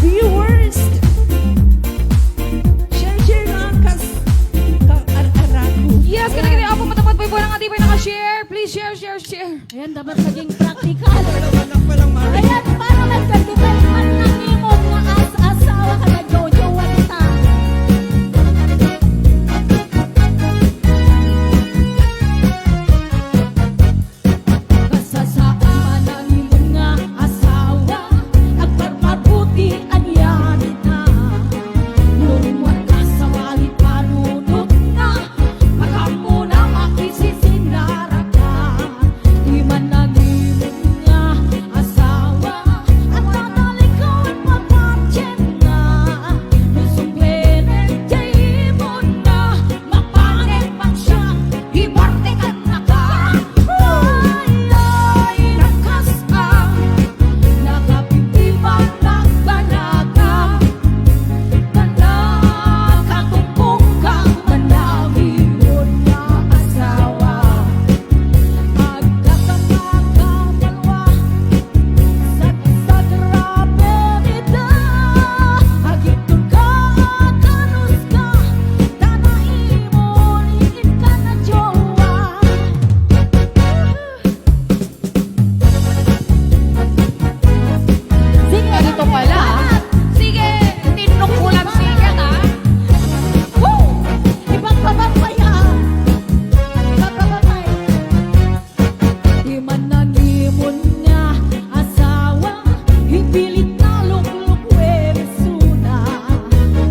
viewers. Share nga ka-arago. Yes, kanagin ako matapat po po ng ating may naka-share. Please share. Ayan, dapat maging practical. Anak pa lang, Mari. Ayan, para nagkadibay man ng imod nga asawa ka na Jojo Wanita. Kasasaan man ang imod nga asawa, agparmabuti anyan na. Nurumuan ka sa walit panunot na, makamuna makisisinara ka. Di man ang imod nga asawa, at tatalikawan mapatyen na. Nusumplenen jay imod na, mapangit man siya, ibartikan na ka. Ay, nakas ang nakapitiban nagbanaga. Nakatumpong ka, manawimod nga asawa. Agkakamakambalwa, sa grabe nita. Agitun ka, kanus ka, tanaimon, ikin ka na jowa. Sige, Ganito pala. Sige, tinok ko lang sige ha. woo! Ibang pababaya. Ibang pababay. Di man nangimon nga asawa, hipilit na lukluk weresuna.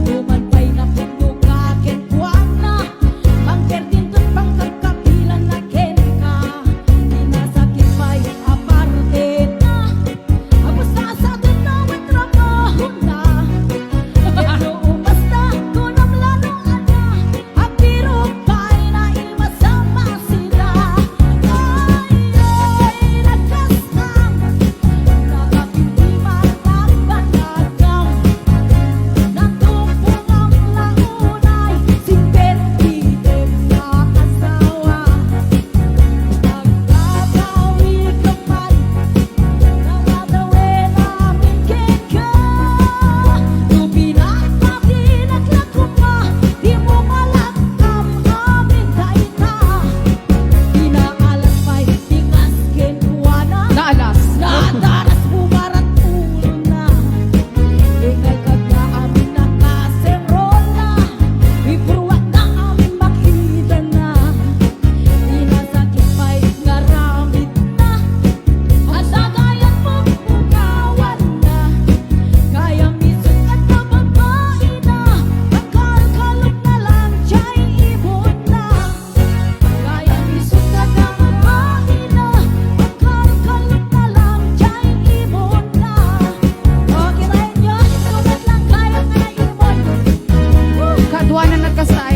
Duman pa'y napundok kaken buwana, pangkerdin do'n pangkakapilan na ken ka. Dinasakit pa'y aparte na, abos na sa do'n na may trabaho na. Pero umasta kung ang laruan na, ang biro pa'y nailmasama sila. Ay, nagkasang, nakapitiman nagbanagang, natupong ang launay, simpentitem na asawa. Nagbabawi ka man, nakadawe namin keka. Tubinapati naglakuma, di mo malakam amin kaita. Inaalas pa'y tikas kenuana, Naalas. nadaras bumarat ulo na. Ingay kagka amin nakaserola, ipruwak na amin makita na. Inasakit pa'y ngaramit na, at sagayan mong ugawan na. Kaya misut at nababae na, pagkalkalog na lang siya'y ibon na. Kaya misut at nababae na, pagkalkalog na lang siya'y ibon na. Okay, tayo nyo, isugat lang kaya nga na ibon. Kadwa na nagkasay.